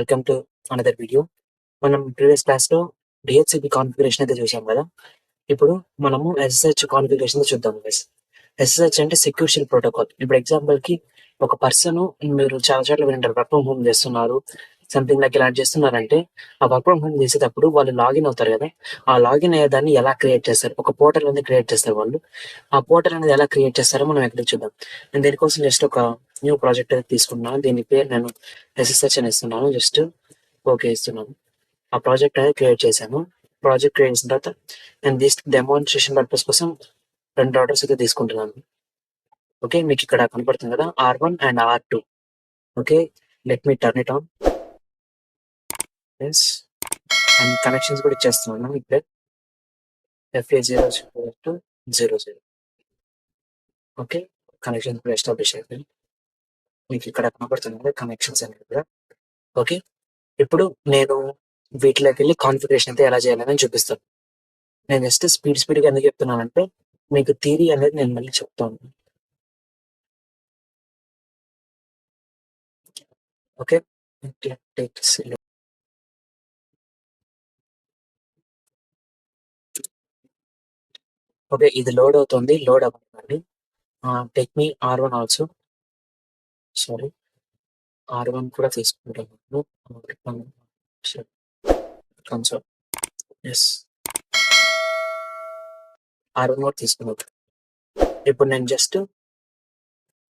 Welcome to another video. మనం previous క్లాస్‌లో DHCP configuration అయితే చూసాం కదా! ఇప్పుడు మనము SSH కాన్ఫిగరేషన్ చూద్దాం గైస్. SSH అంటే సెక్యూర్ షెల్ ప్రోటోకాల్. ఇప్పుడు ఎగ్జాంపుల్‌కి ఒక పర్సన్ మీరు చాలా చోట్ల వినుంటారు వర్క్ ఫ్రమ్ హోమ్ చేస్తున్నారు. సంథింగ్ లైక్ ఇలాంటి చేస్తున్నారంటే, ఆ వర్క్ ఫ్రమ్ హోమ్ చేసేటప్పుడు వాళ్ళు లాగిన్ అవుతారు కదా! ఆ లాగిన్ అయ్యేదాన్ని ఎలా క్రియేట్ చేస్తారు? ఒక పోర్టల్ అనేది క్రియేట్ చేస్తారు వాళ్ళు. ఆ పోర్టల్ అనేది ఎలా క్రియేట్ చేస్తారో మనం ఇక్కడ చూద్దాం. నేను దీనికోసం జస్ట్ ఒక న్యూ ప్రాజెక్ట్ అయితే తీసుకున్నాను. దీని పేరు నేను SSH అని ఇస్తున్నాను. జస్ట్ ఓకే ఇస్తున్నాను. ఆ ప్రాజెక్ట్ అనేది క్రియేట్ చేశాను. ప్రాజెక్ట్ క్రియేట్ చేసిన తర్వాత నేను డెమాన్స్ట్రేషన్ పర్పస్ కోసం 2 ఆర్డర్స్ అయితే తీసుకుంటున్నాను. ఓకే. మీకు ఇక్కడ కనపడుతుంది కదా! R1 and R2. Okay. Let me turn it on. Yes. And connections కూడా ఇచ్చేస్తున్నాను ఇప్పుడే. FA00 okay. కనెక్షన్స్ కూడా ఎస్టాబ్లిష్ అయిపోయాయి. మీకు ఇక్కడ కనపడుతుంది కదా! కనెక్షన్స్ అనేవి కూడా. ఓకే. ఇప్పుడు నేను వీటిలోకెళ్ళి కాన్ఫిగరేషన్ అయితే ఎలా చేయాలని చూపిస్తాను. నేను జస్ట్ స్పీడ్‌గా ఎందుకు చెప్తున్నానంటే, మీకు థియరీ అనేది నేను మళ్ళీ చెప్తాను. ఓకే. ఓకే. ఇది లోడ్ అవుతుంది. లోడ్ అవ్వనివ్వండి. Take me R1 also. Sorry. R1 కూడా తీసుకుంటాను. కన్సోల్. యెస్. R1 కూడా తీసుకున్నాను. ఇప్పుడు నేను జస్ట్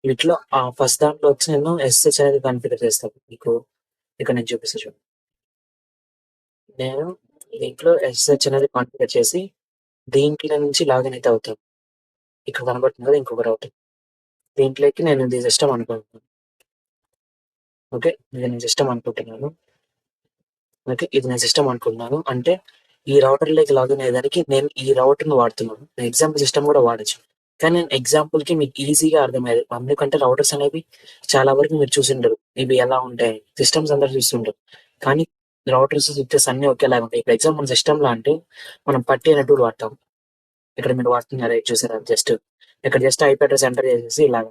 వీటిలో ఫస్ట్ దాంట్లో వచ్చి నేను SSH అనేది కాన్ఫిగర్ చేస్తాను. మీకు ఇక్కడ నేను చూపిస్తా చూడండి. నేను దీంట్లో SSH అనేది కాన్ఫిగర్ చేసి దీంట్లో నుంచి లాగిన్ అయితే అవుతాను. ఇక్కడ కనబడుతుంది కదా! ఇంకొక రౌటర్. దీంట్లోకి నేను ఇది సిస్టమ్ అనుకుంటున్నాను. ఓకే. ఇది నేను సిస్టమ్ అనుకుంటున్నాను. ఓకే. ఇది నేను సిస్టమ్ అనుకుంటున్నాను. అంటే ఈ రౌటర్‌లోకి లాగిన్ అయ్యేదానికి నేను ఈ రౌటర్‌ని వాడుతున్నాను. నేను ఎగ్జాంపుల్ సిస్టమ్ కూడా వాడొచ్చు. కానీ నేను ఎగ్జాంపుల్‌కి మీకు ఈజీగా అర్థమయ్యేది. ఎందుకంటే రౌటర్స్ అనేవి చాలా వరకు మీరు చూసుండరు. ఇవి ఎలా ఉంటాయి, సిస్టమ్స్ అందరూ చూస్తుంటారు. కానీ రౌటర్స్, స్విచెస్ అన్నీ ఒకేలాగా ఉంటాయి. ఇప్పుడు ఎగ్జాంపుల్ సిస్టమ్‌లో అంటే మనం పట్టి అనే టూల్ వాడతాం. ఇక్కడ మీరు వాడుతున్నారా ఇది చూసారా జస్ట్. ఇక్కడ జస్ట్ ఐపీ అడ్రెస్ ఎంటర్ చేసేసి ఇలాగ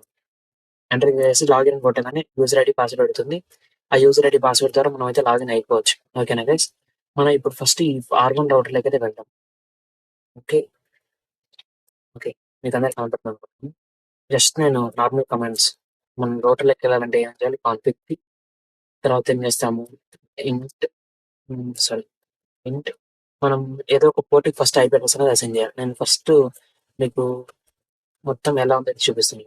ఎంటర్ చేసి లాగిన్ కొట్టగానే యూజర్ ఐడీ, పాస్వర్డ్ అడుగుతుంది. ఆ యూజర్ ఐడీ, పాస్వర్డ్ ద్వారా మనం అయితే లాగిన్ అయిపోవచ్చు. ఓకేనా గైస్? మనం ఇప్పుడు ఫస్ట్ ఈ R1 రౌటర్‌లోకి అయితే వెళ్దాం. ఓకే. ఓకే. మీకందరికి కనపడుతుంది అనుకుంటున్నాను. జస్ట్ నేను నార్మల్ కమాండ్స్ మనం రౌటర్‌లోకి వెళ్ళాలంటే ఏం చేయాలి? కాన్ఫిగ్‌కి తర్వాత ఏం చేస్తాము? ఇంట్ సారీ ఇంట్ మనం ఏదో ఒక పోర్ట్‌కి ఫస్ట్ ఐపీ అడ్రెస్ అనేది అసైన్ చేయాలి. నేను ఫస్ట్ మీకు మొత్తం ఎలా ఉందో చూపిస్తాను.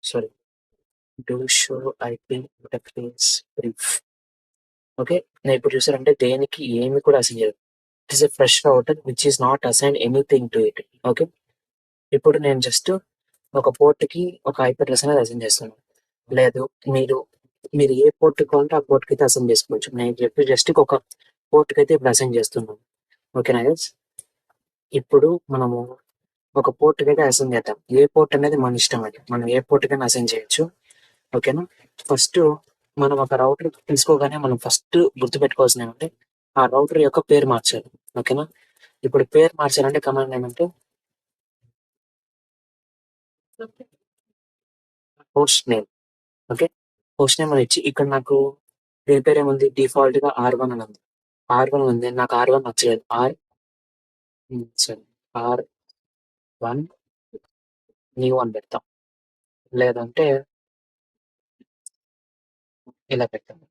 Sorry. Do show IP interface brief. Okay. నేను ఇప్పుడు చూసారంటే దేనికి ఏమి కూడా అసైన్ చేయలేదు. It is a fresh router which is not assigned anything to it. Okay. ఇప్పుడు నేను జస్ట్ ఒక పోర్ట్‌కి ఒక ఐపీ అడ్రెస్ అనేది అసైన్ చేస్తున్నాను. లేదు మీరు మీరు ఏ పోర్ట్‌కి కావాలంటే ఆ పోర్ట్‌కైతే అసైన్ చేసుకోవచ్చు. నేను చెప్పి జస్ట్ ఒక పోర్ట్‌కైతే ఇప్పుడు అసైన్ చేస్తున్నాను. ఓకేనా గైస్? ఇప్పుడు మనము ఒక పోర్ట్‌కైతే అసైన్ చేద్దాం. ఏ పోర్ట్ అనేది మన ఇష్టం అది. మనం ఏ పోర్ట్‌కైనా అసైన్ చేయొచ్చు. ఓకేనా? ఫస్ట్ మనం ఒక రౌటర్ తీసుకోగానే మనం ఫస్ట్ గుర్తుపెట్టుకోవాల్సింది ఏమంటే, ఆ రౌటర్ యొక్క పేరు మార్చాలి. ఓకేనా? ఇప్పుడు పేరు మార్చాలంటే కమాండ్ ఏమంటే host name. Okay. Host name అని ఇచ్చి ఇక్కడ నాకు దీని పేరేముంది డిఫాల్ట్‌గా R1 అని ఉంది. R1 ఉంది. నాకు R1 నచ్చలేదు. సారీ R1 న్యూ అని పెడతాం. లేదంటే ఇలా పెట్టాను.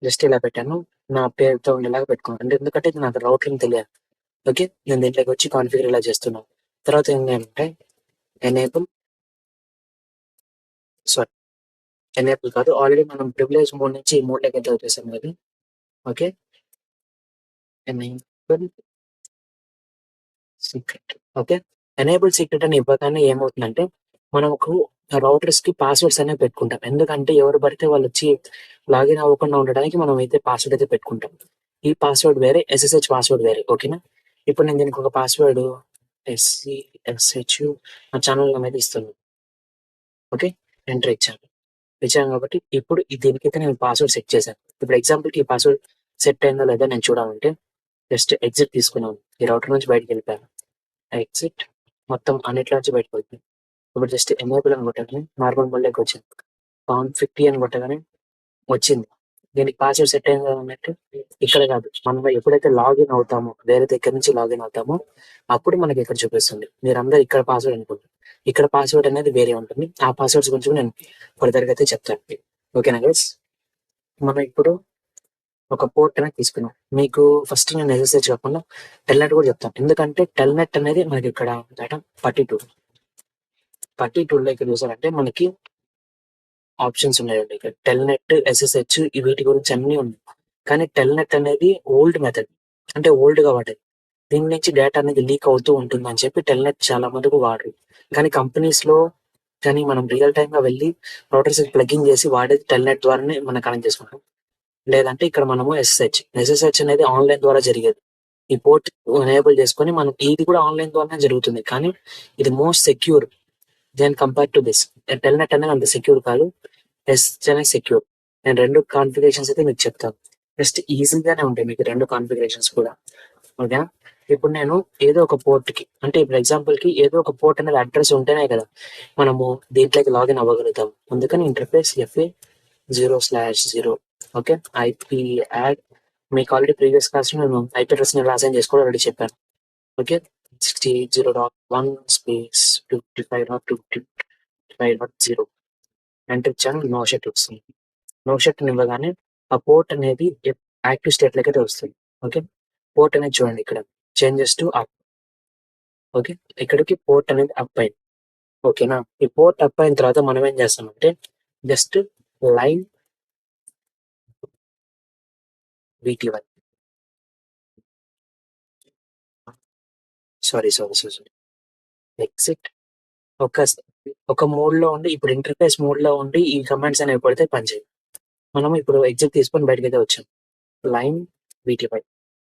జస్ట్ ఇలా పెట్టాను. నా పేరుతో ఉండేలాగా పెట్టుకున్నాను. అంటే ఎందుకంటే ఇది నాకు రౌటరింగ్ తెలియాలి. ఓకే. నేను దీంట్లోకొచ్చి కాన్ఫిగర్ ఇలా చేస్తున్నాను. తర్వాత ఏంటంటే ఎనేబుల్ సారీ ఎనేబుల్ కాదు. ఆల్రెడీ మనం ప్రివిలేజ్ మోడ్ నుంచి ఈ మోడ్‌లోకి అయితే వచ్చేసాం కదా! Okay. Enable secret. Okay. Enable secret అని ఇవ్వగానే ఏమవుతుందంటే, మనకు రౌటర్స్‌కి పాస్వర్డ్స్ అనేవి పెట్టుకుంటాం. ఎందుకంటే ఎవరు పడితే వాళ్ళొచ్చి లాగిన్ అవ్వకుండా ఉండడానికి మనం అయితే పాస్వర్డ్ అయితే పెట్టుకుంటాం. ఈ పాస్వర్డ్ వేరే, SSH పాస్వర్డ్ వేరే. ఓకేనా? ఇప్పుడు నేను దీనికి ఒక పాస్వర్డ్ SCSH నా ఛానెల్ నేమ్ అయితే ఇస్తున్నాను. ఓకే. ఎంటర్ ఇచ్చాను. ఇచ్చాను కాబట్టి ఇప్పుడు దీనికైతే నేను పాస్వర్డ్ సెట్ చేశాను. ఇప్పుడు ఎగ్జాంపుల్‌కి ఈ పాస్వర్డ్ సెట్ అయిందో లేదో నేను చూడాలంటే జస్ట్ ఎగ్జిట్ తీసుకున్నాను. ఈ రౌటర్ నుంచి బయటికెళ్ళిపోయాను. ఎగ్జిట్ మొత్తం అన్నిట్లో నుంచి బయటకెళ్ళిపోయాను. ఇప్పుడు జస్ట్ ఎనేబుల్ అని కొట్టగానే నార్మల్ మోడ్‌లోకి వచ్చింది. కాన్ఫిగ్ అని కొట్టగానే వచ్చింది. దీనికి పాస్వర్డ్ సెట్ అయింది అన్నట్టు ఇక్కడ కాదు. మనం ఎప్పుడైతే లాగిన్ అవుతామో, వేరే దగ్గర నుంచి లాగిన్ అవుతామో అప్పుడు మనకి ఇక్కడ చూపిస్తుంది. మీరందరూ ఇక్కడ పాస్వర్డ్ అనుకుంటారు. ఇక్కడ పాస్వర్డ్ అనేది వేరే ఉంటుంది. ఆ పాస్వర్డ్స్ గురించి నేను ఫర్దర్‌గా అయితే చెప్తాను. ఓకేనా గైస్? మనం ఇప్పుడు ఒక పోర్ట్ అనేది తీసుకున్నాం. మీకు ఫస్ట్ నేను ఎస్ఎస్హెచ్ కాకుండా టెల్‌నెట్ కూడా చెప్తాను. ఎందుకంటే టెల్‌నెట్ అనేది మనకి ఇక్కడ డేటా 32లో ఇక్కడ చూసారంటే మనకి ఆప్షన్స్ ఉన్నాయండి. ఇక్కడ టెల్‌నెట్, ఎస్ఎస్హెచ్ వీటి గురించి అన్నీ ఉన్నాయి. కానీ టెల్‌నెట్ అనేది ఓల్డ్ మెథడ్. అంటే ఓల్డ్‌గా వాడేది. దీని నుంచి డేటా అనేది లీక్ అవుతూ ఉంటుందని చెప్పి టెల్‌నెట్ చాలా మటుకు వాడరు. కానీ కంపెనీస్‌లో కానీ మనం రియల్ టైమ్‌గా వెళ్లి రౌటర్స్‌కి ప్లగిన్ చేసి వాడేది టెల్‌నెట్ ద్వారానే మనం కనెక్ట్ చేసుకుంటాం. లేదంటే ఇక్కడ మనము ఎస్ఎస్హెచ్ అనేది ఆన్‌లైన్ ద్వారా జరిగేది. ఈ పోర్ట్ ఎనేబుల్ చేసుకొని మనం ఇది కూడా ఆన్‌లైన్ ద్వారానే జరుగుతుంది. కానీ ఇది most secure then compare to this. Telnet అనేది అంత సెక్యూర్ కాదు. ఎస్ఎస్హెచ్ అనేది సెక్యూర్. నేను 2 కాన్ఫిగరేషన్స్ అయితే మీకు చెప్తాను. జస్ట్ ఈజీగానే ఉంటాయి మీకు 2 కాన్ఫిగరేషన్స్ కూడా. ఓకేనా? ఇప్పుడు నేను ఏదో ఒక పోర్ట్‌కి అంటే ఇప్పుడు ఎగ్జాంపుల్‌కి ఏదో ఒక పోర్ట్ అనేది అడ్రెస్ ఉంటేనే కదా మనము దీంట్లోకి లాగిన్ అవ్వగలుగుతాం. అందుకని interface FA0/0 okay. IP add మీకు ఆల్రెడీ ప్రీవియస్ క్లాస్‌లో నేను ఐపీ అడ్రెస్‌ని ఎలా అసైన్ చేసుకోవాలో ఆల్రెడీ చెప్పాను. ఓకే. 68.0.1 స్పేస్ 55.255.0 ఎంటర్ ఇచ్చాను. నో షట్ వస్తుంది. నో షట్‌ని ఇవ్వగానే ఆ పోర్ట్ అనేది యాక్టివ్ స్టేట్‌లోకి అయితే వస్తుంది. ఓకే. పోర్ట్ అనేది చూడండి ఇక్కడ చేంజెస్ టు అప్. ఓకే. ఇక్కడికి పోర్ట్ అనేది అప్ అయింది. ఓకేనా? ఈ పోర్ట్ అప్ అయిన తర్వాత మనం ఏం చేస్తామంటే జస్ట్ లైన్ వీటీవై సారీ. ఎగ్జిట్ ఒక ఒక మోడ్‌లో ఉండి ఇప్పుడు ఇంటర్ఫేస్ మోడ్‌లో ఉండి ఈ కమాండ్స్ అనేవి కొడితే పనిచేయవు. మనం ఇప్పుడు ఎగ్జిట్ తీసుకొని బయటకైతే వచ్చాం. లైన్ వీటీవై.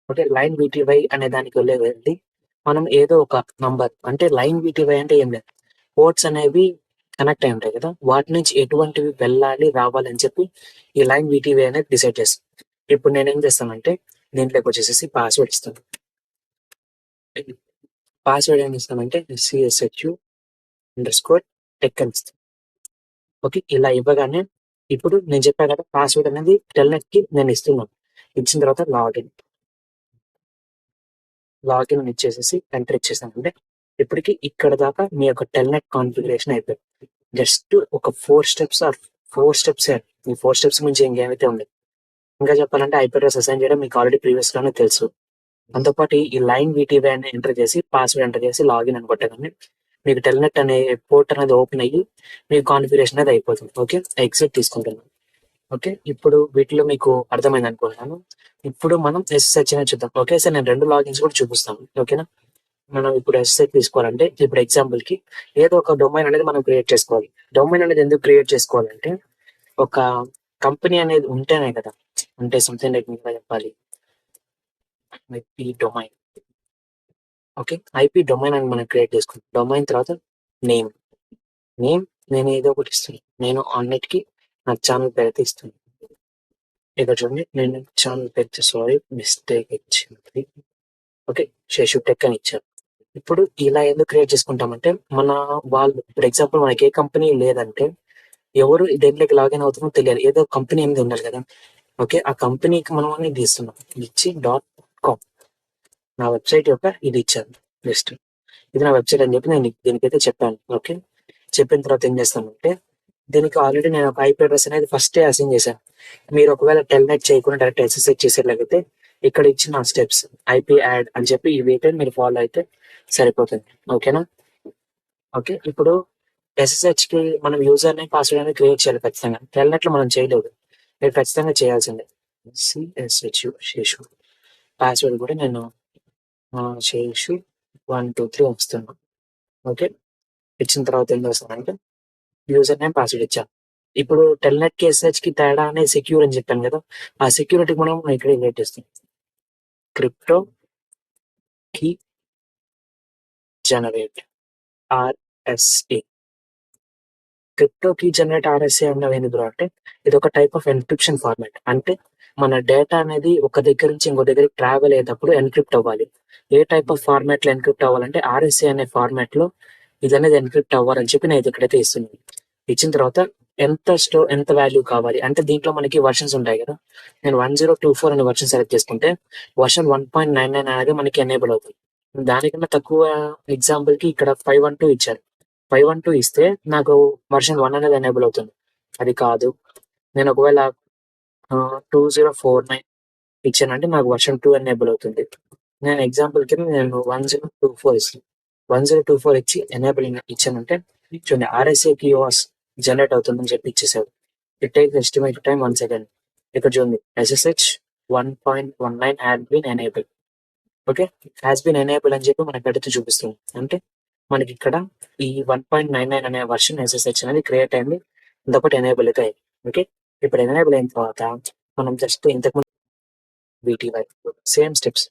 ఓకే. లైన్ వీటీవై అనే దానికి వెళ్ళి మనం ఏదో ఒక నంబర్ అంటే లైన్ వీటీవై అంటే ఏం లేదు. పోర్ట్స్ అనేవి కనెక్ట్ అయి ఉంటాయి కదా! వాటి నుంచి ఎటువంటివి వెళ్ళాలి, రావాలి అని చెప్పి ఈ లైన్ వీటీవై అనేది డిసైడ్ చేస్తాం. ఇప్పుడు నేనేం చేస్తానంటే దీంట్లోకి వచ్చేసేసి పాస్వర్డ్ ఇస్తాను. పాస్వర్డ్ ఏమి ఇస్తానంటే CSHU_tech అని ఇస్తాను. ఓకే. ఇలా ఇవ్వగానే ఇప్పుడు నేను చెప్పా కదా పాస్వర్డ్ అనేది టెల్‌నెట్‌కి నేను ఇస్తున్నాను. ఇచ్చిన తర్వాత లాగిన్ అని ఇచ్చేసేసి ఎంటర్ ఇచ్చేసానంటే ఇప్పటికి ఇక్కడ దాకా మీ యొక్క టెల్‌నెట్ కాన్ఫిగరేషన్ అయిపోయింది. జస్ట్ ఒక 4 స్టెప్సే. ఈ 4 స్టెప్స్ మించి ఇంకేమైతే ఉండదు. ఇంకా చెప్పాలంటే ఐపీ అడ్రెస్ అసైన్ చేయడం మీకు ఆల్రెడీ ప్రీవియస్‌గానే తెలుసు. దాంతో పాటు ఈ లైన్ వీటీవై అని ఎంటర్ చేసి పాస్వర్డ్ ఎంటర్ చేసి లాగిన్ అని కొట్టగానే మీకు టెల్‌నెట్ అనే పోర్ట్ అనేది ఓపెన్ అయ్యి మీ కాన్ఫిగరేషన్ అనేది అయిపోతుంది. ఓకే. ఎగ్జిట్ తీసుకుంటున్నాను. ఓకే. ఇప్పుడు వీటిలో మీకు అర్థమైంది అనుకుంటున్నాను. ఇప్పుడు మనం ఎస్ఎస్హెచ్ అనేది చూద్దాం. ఒకేసారి నేను 2 లాగిన్స్ కూడా చూపిస్తాను. ఓకేనా? మనం ఇప్పుడు ఎస్ఎస్హెచ్ తీసుకోవాలంటే ఇప్పుడు ఎగ్జాంపుల్‌కి ఏదో ఒక డొమైన్ అనేది మనం క్రియేట్ చేసుకోవాలి. డొమైన్ అనేది ఎందుకు క్రియేట్ చేసుకోవాలంటే ఒక కంపెనీ అనేది ఉంటేనే కదా! అంటే సంథింగ్ లైక్ ఇంకా చెప్పాలి. IP domain. Okay. IP domain అని మనం క్రియేట్ చేసుకుంటాం. డొమైన్ తర్వాత నేమ్. నేను ఏదో ఒకటి ఇస్తున్నాను. నేను అన్నిటికి నా ఛానల్ పేరైతే ఇస్తున్నాను. ఇక్కడ చూడండి నేను ఛానల్ పేరు మిస్టేక్ ఇచ్చింది. ఓకే. శేషు టెక్ అని ఇచ్చాను. ఇప్పుడు ఇలా ఎందుకు క్రియేట్ చేసుకుంటామంటే మన వాళ్ళు ఇప్పుడు ఎగ్జాంపుల్ మనకి ఏ కంపెనీ లేదంటే ఎవరు దేంట్లోకి లాగిన్ అవుతామో తెలియాలి. ఏదో కంపెనీ అనేది ఉండాలి కదా! ఓకే. ఆ కంపెనీకి మనం అనేది ఇస్తున్నాం. ఇచ్చి .com నా వెబ్‌సైట్ యొక్క ఇది ఇచ్చాను లిస్ట్. ఇది నా వెబ్‌సైట్ అని చెప్పి నేను దీనికైతే చెప్పాను. ఓకే. చెప్పిన తర్వాత ఏం చేస్తామంటే దీనికి ఆల్రెడీ నేను ఒక ఐపీ అడ్రెస్ అనేది ఫస్టే అసైన్ చేశాను. మీరు ఒకవేళ టెల్‌నెట్ చేయకుండా డైరెక్ట్ ఎస్ఎస్హెచ్ చేసేలాగైతే ఇక్కడ ఇచ్చిన స్టెప్స్ ఐపీ యాడ్ అని చెప్పి ఇవైతే మీరు ఫాలో అయితే సరిపోతుంది. ఓకేనా? ఓకే. ఇప్పుడు ఎస్ఎస్హెచ్‌కి మనం యూజర్ నేమ్, పాస్వర్డ్ అనేది క్రియేట్ చేయాలి ఖచ్చితంగా. టెల్‌నెట్‌లో మనం చేయలేదు. మీరు ఖచ్చితంగా చేయాల్సిందే. శేషు. పాస్వర్డ్ కూడా నేను శేషు 1, 2, 3 ఇస్తున్నాను. ఓకే. ఇచ్చిన తర్వాత ఏం చేస్తానంటే యూజర్ నేమ్, పాస్వర్డ్ ఇచ్చాను. ఇప్పుడు టెల్‌నెట్‌కి, ఎస్ఎస్హెచ్‌కి తేడా అనేది సెక్యూర్ అని చెప్పాను కదా! ఆ సెక్యూరిటీకి మనం ఇక్కడే క్రియేట్ చేస్తాం. Crypto key generate RSA. Crypto key generate RSA అన్నది ఏంది బ్రో అంటే ఇదొక టైప్ ఆఫ్ ఎన్క్రిప్షన్ ఫార్మాట్. అంటే మన డేటా అనేది ఒక దగ్గర నుంచి ఇంకో దగ్గరికి ట్రావెల్ అయ్యేటప్పుడు ఎన్క్రిప్ట్ అవ్వాలి. ఏ టైప్ ఆఫ్ ఫార్మాట్‌లో ఎన్క్రిప్ట్ అవ్వాలంటే ఆర్ఎస్ఏ అనే ఫార్మాట్‌లో ఇదనేది ఎన్క్రిప్ట్ అవ్వాలని చెప్పి నేను ఇక్కడైతే ఇస్తున్నాను. ఇచ్చిన తర్వాత ఎంత వాల్యూ కావాలి అంటే దీంట్లో మనకి వర్షన్స్ ఉంటాయి కదా. నేను 1024 అనే వర్షన్ సెలెక్ట్ చేసుకుంటే వర్షన్ 1.99 అనేది మనకి ఎనేబుల్ అవుతుంది. దానికన్నా తక్కువ ఎగ్జాంపుల్ కి ఇక్కడ 512 ఇచ్చారు. 512 ఇస్తే నాకు వర్షన్ 1 అనేది ఎనేబుల్ అవుతుంది. అది కాదు, నేను ఒకవేళ 2049 ఇచ్చానంటే నాకు వర్షన్ 2 ఎనేబుల్ అవుతుంది. నేను ఎగ్జాంపుల్ కింద నేను 1024 ఇస్తాను. 1024 ఇచ్చి ఎనేబుల్ ఇచ్చానంటే చూడండి ఆర్ఎస్ఏ కియోస్ జనరేట్ అవుతుందని చెప్పి ఇచ్చేసాడు. It take estimate time 1 second. ఇక్కడ చూడండి SSH 1.19 had been enable. Okay, has been enable అని చెప్పి మనకి అడిగితే చూపిస్తుంది. అంటే మనకి ఇక్కడ ఈ 1.99 అనే వర్షన్ SSH అనేది క్రియేట్ అయింది, ఇంకొకటి ఎనేబుల్ అయితే అయింది. ఓకే, ఇప్పుడు ఎనేబుల్ అయిన తర్వాత మనం జస్ట్ ఇంతకుముందు BTY same steps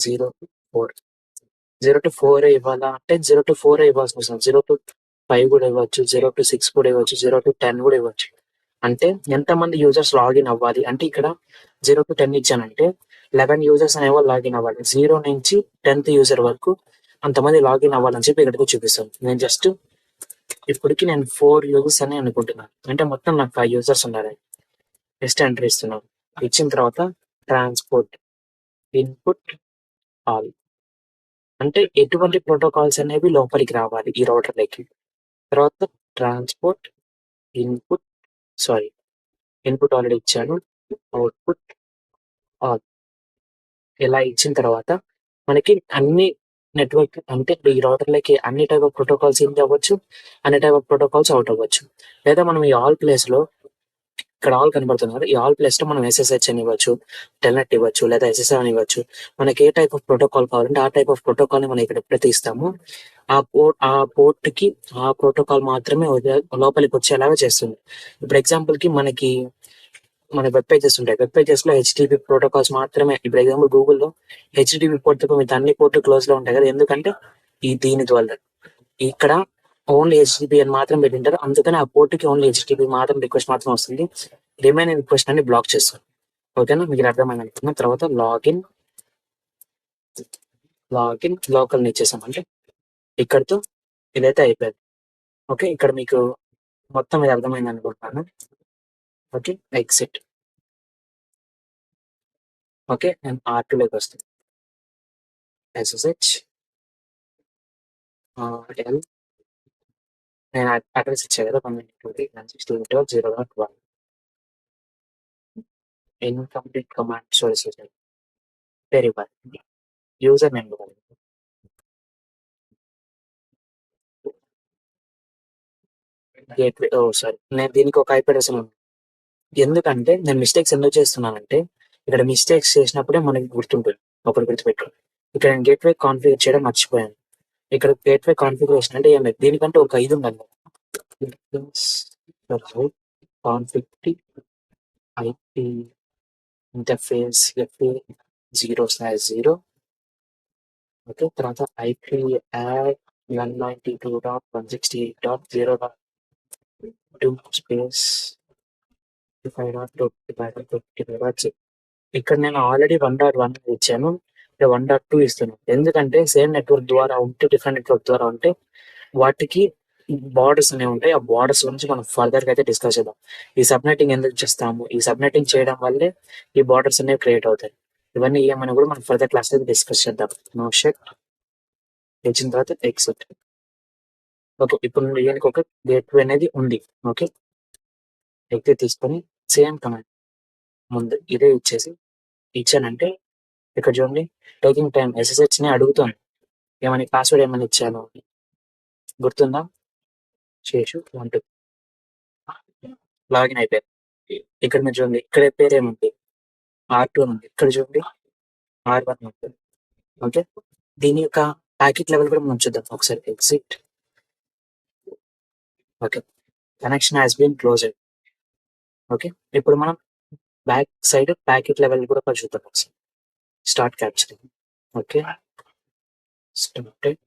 0 to 4 0 to 4 ఇవ్వాలా అంటే 0 to 4 ఇవ్వాల్సిన అవసరం 0 to 5 కూడా ఇవ్వచ్చు, 0 to 6 కూడా ఇవ్వచ్చు, 0 to 10 కూడా ఇవ్వచ్చు. అంటే ఎంతమంది యూజర్స్ లాగిన్ అవ్వాలి అంటే ఇక్కడ 0 to 10 ఇచ్చానంటే 11 యూజర్స్ అనేవాళ్ళు లాగిన్ అవ్వాలి. 0 నుంచి 10th యూజర్ వరకు అంతమంది లాగిన్ అవ్వాలని చెప్పి ఇక్కడికి చూపిస్తాను. నేను జస్ట్ ఇప్పటికి నేను 4 యూజర్స్ అని అనుకుంటున్నాను, అంటే మొత్తం నాకు 5 యూజర్స్ ఉన్నారు. జస్ట్ ఎంటర్ ఇస్తున్నాను. ఇచ్చిన తర్వాత ట్రాన్స్పోర్ట్ ఇన్పుట్ ఆల్ అంటే ఎటువంటి ప్రోటోకాల్స్ అనేవి లోపలికి రావాలి ఈ రౌటర్లకి. తర్వాత ట్రాన్స్పోర్ట్ ఇన్పుట్ ఇన్పుట్ ఆల్రెడీ ఇచ్చాను, అవుట్పుట్ ఆల్. ఇలా ఇచ్చిన తర్వాత మనకి అన్ని నెట్వర్క్ అంటే ఈ రౌటర్లకి అన్ని టైప్ ఆఫ్ ప్రోటోకాల్స్ ఇన్ అవ్వచ్చు, అన్ని టైప్ ఆఫ్ ప్రోటోకాల్స్ అవుట్ అవ్వచ్చు. లేదా మనం ఈ ఆల్ ప్లేస్ లో ఇక్కడ ఆల్ కనబడుతుంది కదా, ఈ ఆల్ ప్లేస్ లో మనం SSH అని ఇవ్వచ్చు, టెల్నెట్ ఇవ్వచ్చు, లేదా SSL అని ఇవ్వచ్చు. మనకి ఏ టైప్ ఆఫ్ ప్రోటోకాల్ కావాలంటే ఆ టైప్ ఆఫ్ ప్రోటోకాల్ ని మనం ఇక్కడ ఎప్పుడైతే ఇస్తామో ఆ పోర్ట్ కి ఆ ప్రోటోకాల్ మాత్రమే లోపలికి వచ్చేలాగా చేస్తుంది. ఇప్పుడు ఎగ్జాంపుల్ కి మనకి మన వెబ్ పేజెస్ ఉంటాయి, వెబ్ పేజెస్ లో HTTP ప్రోటోకాల్స్ మాత్రమే. ఇప్పుడు ఎగ్జాంపుల్ గూగుల్లో HTTP పోర్ట్ తప్ప మిగతా అన్ని పోర్ట్లు క్లోజ్ లో ఉంటాయి కదా, ఎందుకంటే దీని ద్వారా ఇక్కడ ఓన్లీ HTTP అని మాత్రం పెట్టింటారు. అందుకని ఆ పోర్ట్ కి ఓన్లీ HTTP మాత్రం రిక్వెస్ట్ మాత్రం వస్తుంది, రిమైనింగ్ రిక్వెస్ట్ అన్ని బ్లాక్ చేస్తారు. ఓకేనా, మీకు అర్థమైంది అనుకున్నా. తర్వాత లాగిన్ లోకల్ ఇచ్చేసాం అంటే ఇక్కడతో ఇదైతే అయిపోయింది. ఓకే, ఇక్కడ మీకు మొత్తం ఇది అర్థమైంది అనుకుంటున్నాను. Okay, exit. ఓకే, నేను R2లోకి వస్తాను. SSH L నేను అడ్రస్ ఇచ్చా కదా 192.168.0.1 ఇన్కంప్లీట్ కమాండ్ సోర్సెస్ పేరు ఇవ్వాలి, యూజర్ నేమ్ ఇవ్వాలి. గేట్వే సారీ, నేను దీనికి ఒక IP అడ్రస్ ఉంది. ఎందుకంటే నేను మిస్టేక్స్ ఎందుకు చేస్తున్నానంటే ఇక్కడ మిస్టేక్స్ చేసినప్పుడే మనకి గుర్తుంటుంది, ఒకటి గుర్తుపెట్టుకోండి. ఇక్కడ నేను గేట్వే కాన్ఫిగర్ చేయడం మర్చిపోయాను. ఇక్కడ గేట్వే కాన్ఫిగరేషన్ అంటే ఏం లేదు, దీనికంటే ఒక 5 ఉండాలి. Config IP interface FA 0/0. Okay, తర్వాత IP add 192.168.0.2 స్పేస్ 55.25.55. ఇక్కడ నేను ఆల్రెడీ 1.1 ఇచ్చాను, ఇక్కడ 1.2 ఇస్తున్నాను. ఎందుకంటే సేమ్ నెట్వర్క్ ద్వారా ఉంటే డిఫరెంట్ నెట్వర్క్ ద్వారా ఉంటే వాటికి బార్డర్స్ అనేవి ఉంటాయి. ఆ బార్డర్స్ గురించి మనం ఫర్దర్ గా అయితే డిస్కస్ చేద్దాం. ఈ సబ్నెటింగ్ ఎందుకు చేస్తాము, ఈ సబ్నెటింగ్ చేయడం వల్లే ఈ బార్డర్స్ అనేవి క్రియేట్ అవుతాయి. ఇవన్నీ ఏమైనా కూడా మనం ఫర్దర్ క్లాస్ అయితే డిస్కస్ చేద్దాం. నో షెట్ ఇచ్చిన తర్వాత ఎగ్జిట్. ఓకే, ఇప్పుడు దీనికి ఒక గేట్వే అనేది ఉంది. ఓకే, ఎగ్జిట్ తీసుకొని సేమ్ కమాండ్ ముందు ఇదే ఇచ్చానంటే ఇక్కడ చూడండి టేకింగ్ టైం SSH ని అడుగుతాను, ఏమని పాస్వర్డ్ ఏమని ఇచ్చాను గుర్తుందా, శేషు 1 లాగిన్ అయిపోయారు. ఇక్కడ మీరు చూడండి ఇక్కడ పేరు ఏముంది R2 ఉంది, ఇక్కడ చూడండి R1 ఉంటుంది. ఓకే, దీని యొక్క ప్యాకెట్ లెవెల్ కూడా మనం చూద్దాం ఒకసారి. Exit. Okay, connection has been closed. Okay, ఇప్పుడు మనం బ్యాక్ సైడ్ ప్యాకెట్ లెవెల్ కూడా చూద్దాం ఒకసారి. Start capturing. Okay, started.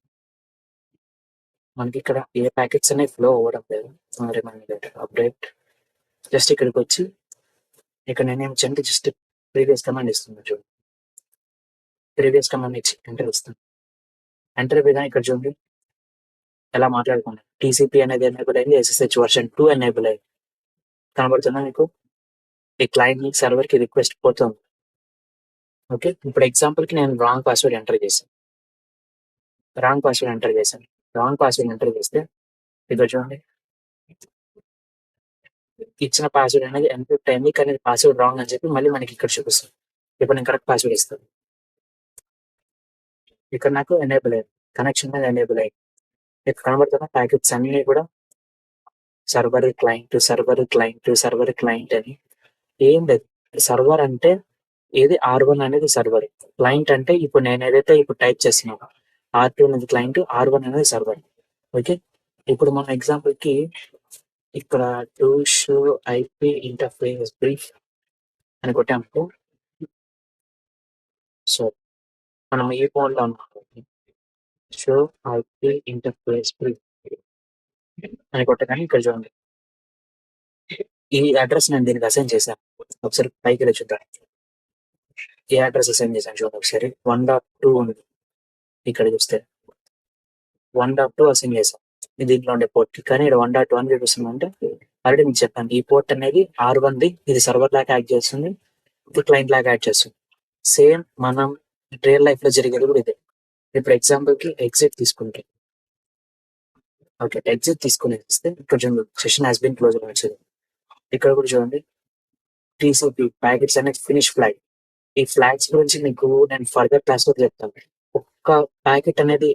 మనకి ఇక్కడ ఏ ప్యాకెట్స్ అనేవి ఫ్లో అవ్వడం లేదు. అప్డేట్ జస్ట్ ఇక్కడికి వచ్చి ఇక్కడ నేనేం చెంటే జస్ట్ ప్రీవియస్ కమాండ్ ఇస్తున్నా చూడండి. ప్రీవియస్ కమాండ్ ఇచ్చి ఎంటర్ ఇస్తాను. ఎంటర్ విధానం ఇక్కడ చూడండి ఎలా మాట్లాడుకున్నాం. టీసీపీ అనేది ఎనేబుల్ అయింది. ఎస్ఎస్హెచ్ వర్షన్ 2 ఎనేబుల్ అయింది. కనబడుతుందా మీకు? ఈ క్లయింట్ నుంచి సర్వర్‌కి రిక్వెస్ట్ పోతుంది. ఓకే. ఇప్పుడు ఎగ్జాంపుల్‌కి నేను రాంగ్ పాస్వర్డ్ ఎంటర్ చేశాను. రాంగ్ పాస్వర్డ్ ఎంటర్ చేస్తే ఇదిగో చూడండి. ఇచ్చిన పాస్వర్డ్ అనేది ఎన్క్రిప్ట్ అయింది. కానీ పాస్వర్డ్ రాంగ్ అని చెప్పి మళ్ళీ మనకి ఇక్కడ చూపిస్తుంది. ఇప్పుడు నేను కరెక్ట్ పాస్వర్డ్ ఇస్తాను. ఇక్కడ నాకు ఎనేబుల్ అయింది. కనెక్షన్ అనేది ఎనేబుల్ అయింది. ఇక్కడ కనబడుతున్న ప్యాకెట్స్ అన్నీ కూడా సర్వర్ క్లయింట్ అని ఏం లేదు. సర్వర్ అంటే ఏది R1 అనేది సర్వర్. క్లయింట్ అంటే ఇప్పుడు నేను ఏదైతే ఇప్పుడు టైప్ చేస్తున్నానో R2 అనేది క్లయింట్, R1 అనేది సర్వర్. ఓకే. ఇప్పుడు మన ఎగ్జాంపుల్‌కి ఇక్కడ to show IP interface brief అని కొట్టామనుకో, సో మనం ఈ ఫోన్‌లో ఉన్నాం. షో ఐపీ ఇంటర్ఫేస్ బ్రీఫ్ అని కొట్టగానే ఇక్కడ చూడండి. ఈ అడ్రస్ నేను దీనికి అసైన్ చేశాను. ఒకసారి పైకెళ్ళి చూద్దాం. ఏ అడ్రస్ అసైన్ చేశాను చూడండి ఒకసారి. 1.2 ఉంది. ఇక్కడ చూస్తే 1.2 అసైన్ చేశాం. దీంట్లో ఉండే పోర్ట్‌కి. కానీ ఇక్కడ 1.1 చూపిస్తుందంటే ఆల్రెడీ మీకు చెప్పాను. ఈ పోర్ట్ అనేది R1ది. ఇది సర్వర్ లాగా యాక్ట్ చేస్తుంది. ఇది క్లయింట్ లాగా యాక్ట్ చేస్తుంది. సేమ్ మనం రియల్ లైఫ్‌లో జరిగేది కూడా ఇదే. ఇప్పుడు ఎగ్జాంపుల్‌కి ఎగ్జిట్ తీసుకుంటే, ఓకే. ఎగ్జిట్ తీసుకొనేస్తే ఇక్కడ చూడండి సెషన్ హాస్ బీన్ క్లోజ్డ్ అని వచ్చింది. ఇక్కడ కూడా చూడండి టీసీపీ ప్యాకెట్స్ అనేది ఫినిష్ ఫ్లాగ్. ఈ ఫ్లాగ్స్ గురించి మీకు నేను ఫర్దర్ క్లాస్‌లో చెప్తాను. ఒక్క ప్యాకెట్ అనేది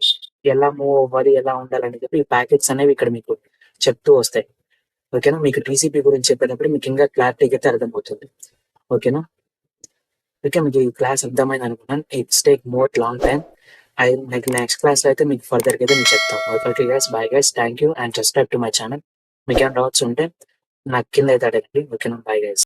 ఎలా మూవ్ అవ్వాలి, ఎలా ఉండాలని చెప్పి ఈ ప్యాకెట్స్ అనేవి ఇక్కడ మీకు చెప్తూ వస్తాయి. ఓకేనా? మీకు టీసీపీ గురించి చెప్పేటప్పుడు మీకు ఇంకా క్లారిటీగా అయితే అర్థమవుతుంది. ఓకేనా? ఓకే. మీకు ఈ క్లాస్ అర్థమైంది అనుకున్నాను. It's take more long time. నాకు నెక్స్ట్ క్లాస్‌లో అయితే మీకు ఫర్దర్‌గా అయితే నేను చెప్తాను. Okay guys, bye guys. Thank you and subscribe to my channel. మీకేమైనా డౌట్స్ ఉంటే నాకు కింద అయితే అడగండి. ఓకేనా? Bye guys.